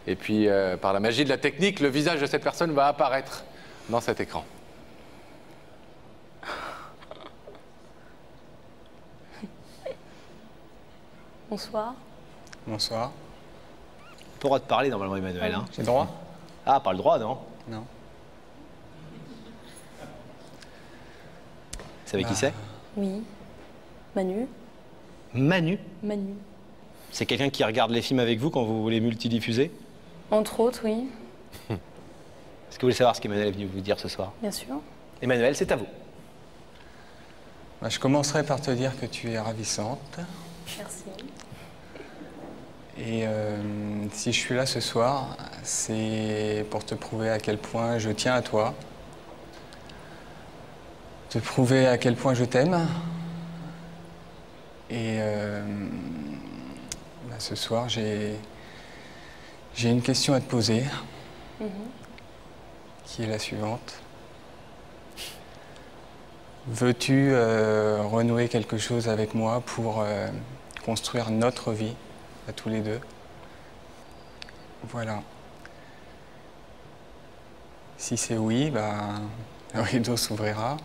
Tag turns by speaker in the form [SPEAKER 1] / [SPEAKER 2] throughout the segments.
[SPEAKER 1] Et puis, par la magie de la technique, le visage de cette personne va apparaître dans cet écran.
[SPEAKER 2] Bonsoir.
[SPEAKER 3] Bonsoir.
[SPEAKER 4] Pas le droit de parler normalement, Emmanuel. Hein.
[SPEAKER 3] J'ai le droit?
[SPEAKER 4] Ah, pas le droit, non?
[SPEAKER 3] Non.
[SPEAKER 4] Vous savez qui c'est?
[SPEAKER 2] Oui. Manu.
[SPEAKER 4] Manu?
[SPEAKER 2] Manu.
[SPEAKER 4] C'est quelqu'un qui regarde les films avec vous quand vous voulez multidiffuser?
[SPEAKER 2] Entre autres, oui.
[SPEAKER 4] Est-ce que vous voulez savoir ce qu'Emmanuel est venu vous dire ce soir?
[SPEAKER 2] Bien sûr.
[SPEAKER 4] Emmanuel, c'est à vous.
[SPEAKER 3] Bah, je commencerai par te dire que tu es ravissante.
[SPEAKER 2] Merci.
[SPEAKER 3] Et si je suis là ce soir, c'est pour te prouver à quel point je tiens à toi. Te prouver à quel point je t'aime. Et bah, ce soir, j'ai une question à te poser, qui est la suivante. Veux-tu renouer quelque chose avec moi pour construire notre vie à tous les deux? Voilà. Si c'est oui, bah, le rideau s'ouvrira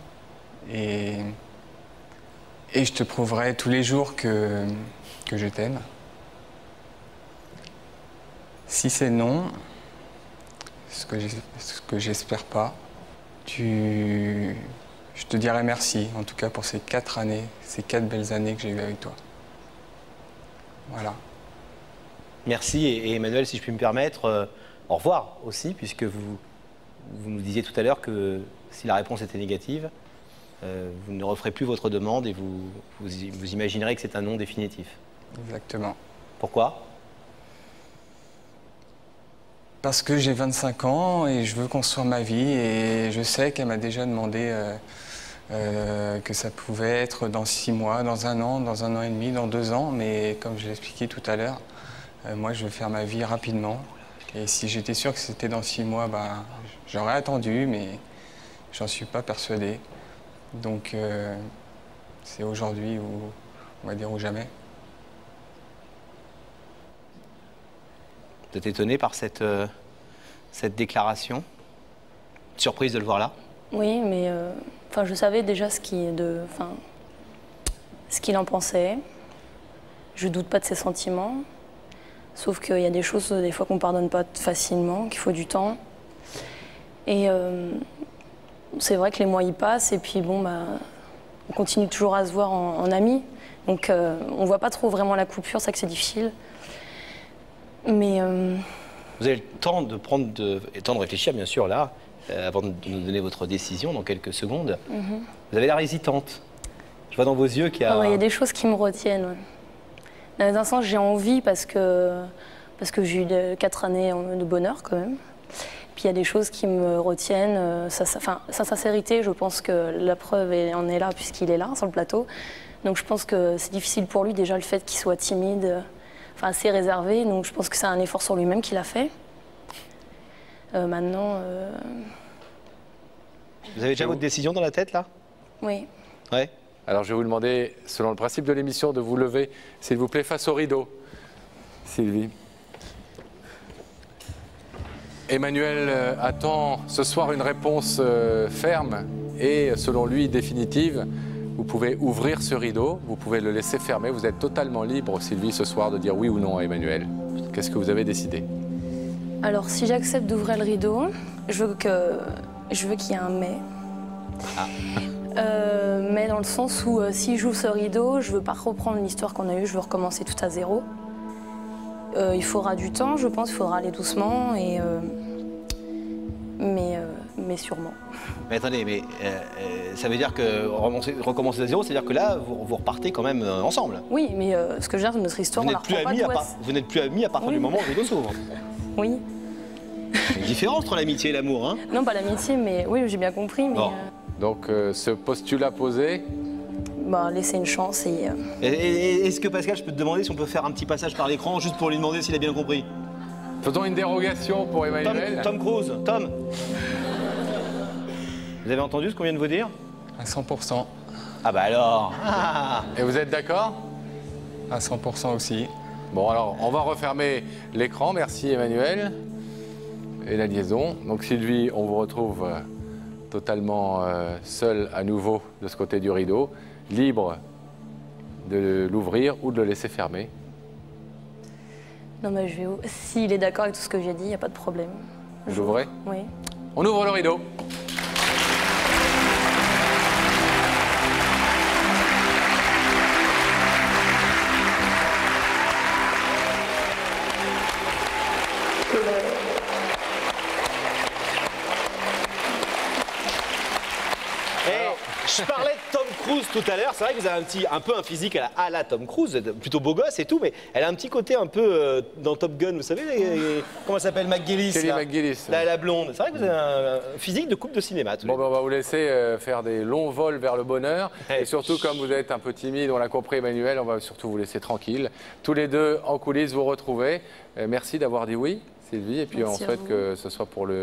[SPEAKER 3] et je te prouverai tous les jours que je t'aime. Si c'est non, ce que j'espère pas, je te dirai merci, en tout cas pour ces 4 années, ces 4 belles années que j'ai eues avec toi. Voilà.
[SPEAKER 4] Merci et Emmanuel, si je puis me permettre, au revoir aussi, puisque vous nous disiez tout à l'heure que si la réponse était négative, vous ne referez plus votre demande et vous imaginerez que c'est un non définitif.
[SPEAKER 3] Exactement.
[SPEAKER 4] Pourquoi?
[SPEAKER 3] Parce que j'ai 25 ans et je veux construire ma vie et je sais qu'elle m'a déjà demandé que ça pouvait être dans 6 mois, dans 1 an, dans 1 an et demi, dans 2 ans, mais comme je l'ai expliqué tout à l'heure, moi je veux faire ma vie rapidement. Et si j'étais sûr que c'était dans 6 mois, bah, j'aurais attendu, mais j'en suis pas persuadé. Donc c'est aujourd'hui ou on va dire ou jamais.
[SPEAKER 4] Vous êtes étonné par cette déclaration? Surprise de le voir là?
[SPEAKER 2] Oui, mais enfin, je savais déjà ce qu'il en pensait. Je doute pas de ses sentiments. Sauf qu'il y a des choses, des fois, qu'on pardonne pas facilement, qu'il faut du temps. Et c'est vrai que les mois y passent et puis bon, bah, on continue toujours à se voir en amis. Donc on voit pas trop vraiment la coupure, c'est ça que c'est difficile. Mais
[SPEAKER 4] vous avez le temps de temps de réfléchir, bien sûr, là, avant de nous donner votre décision dans quelques secondes. Vous avez l'air hésitante. Je vois dans vos yeux qu'il y a...
[SPEAKER 2] il y a des choses qui me retiennent. Ouais. Dans un sens, j'ai envie parce que j'ai eu 4 années de bonheur quand même. Puis il y a des choses qui me retiennent. Sa sincérité, je pense que la preuve en est là puisqu'il est là sur le plateau. Donc je pense que c'est difficile pour lui déjà le fait qu'il soit timide, enfin assez réservé. Donc je pense que c'est un effort sur lui-même qu'il a fait. Maintenant...
[SPEAKER 4] Vous avez déjà votre décision dans la tête là?
[SPEAKER 2] Oui.
[SPEAKER 4] Ouais.
[SPEAKER 1] Alors je vais vous demander, selon le principe de l'émission, de vous lever, s'il vous plaît, face au rideau. Sylvie. Emmanuel attend ce soir une réponse ferme et, selon lui, définitive. Vous pouvez ouvrir ce rideau, vous pouvez le laisser fermer. Vous êtes totalement libre, Sylvie, ce soir, de dire oui ou non à Emmanuel. Qu'est-ce que vous avez décidé?
[SPEAKER 2] Alors, si j'accepte d'ouvrir le rideau, je veux qu'il y ait un mais.
[SPEAKER 4] Ah.
[SPEAKER 2] Mais dans le sens où si j'ouvre ce rideau, je veux pas reprendre l'histoire qu'on a eue, je veux recommencer tout à zéro. Il faudra du temps, je pense, il faudra aller doucement, mais sûrement.
[SPEAKER 4] Mais attendez, ça veut dire que recommencer à zéro, c'est-à-dire que là, vous repartez quand même ensemble.
[SPEAKER 2] Oui, mais ce que je veux dire, notre histoire,
[SPEAKER 4] vous n'êtes plus amis à partir du moment où le rideau s'ouvre.
[SPEAKER 2] Oui.
[SPEAKER 4] Il y a une différence entre l'amitié et l'amour, hein?
[SPEAKER 2] Non, pas l'amitié, mais oui, j'ai bien compris. Mais,
[SPEAKER 4] bon.
[SPEAKER 1] Donc, ce postulat posé,
[SPEAKER 2] bah, laisser une chance et...
[SPEAKER 4] Est-ce que Pascal, je peux te demander si on peut faire un petit passage par l'écran juste pour lui demander s'il a bien compris?
[SPEAKER 1] faisons une dérogation pour Emmanuel.
[SPEAKER 4] Tom Cruise, Tom. Vous avez entendu ce qu'on vient de vous dire?
[SPEAKER 3] À 100%.
[SPEAKER 4] Ah bah alors.
[SPEAKER 1] Et vous êtes d'accord?
[SPEAKER 3] À 100% aussi.
[SPEAKER 1] Bon, alors, on va refermer l'écran. Merci, Emmanuel. Et la liaison. Donc, Sylvie, on vous retrouve totalement seul à nouveau de ce côté du rideau, libre de l'ouvrir ou de le laisser fermer.
[SPEAKER 2] Non, mais je vais. S'il est d'accord avec tout ce que j'ai dit, il n'y a pas de problème.
[SPEAKER 1] Vous l'ouvrez?
[SPEAKER 2] Oui.
[SPEAKER 1] On ouvre le rideau.
[SPEAKER 4] Je parlais de Tom Cruise tout à l'heure. C'est vrai que vous avez un peu un physique à la Tom Cruise, plutôt beau gosse et tout, mais elle a un petit côté un peu dans Top Gun, vous savez, comment elle s'appelle, McGillis.
[SPEAKER 1] Kelly McGillis.
[SPEAKER 4] La blonde. C'est vrai que vous avez un physique de coupe de cinéma.
[SPEAKER 1] Bon, ben, on va vous laisser faire des longs vols vers le bonheur. Et surtout, comme vous êtes un peu timide, on l'a compris, Emmanuel, on va surtout vous laisser tranquille. Tous les deux en coulisses, vous retrouvez. Merci d'avoir dit oui, Sylvie. Et puis
[SPEAKER 2] Merci
[SPEAKER 1] on souhaite que ce soit pour le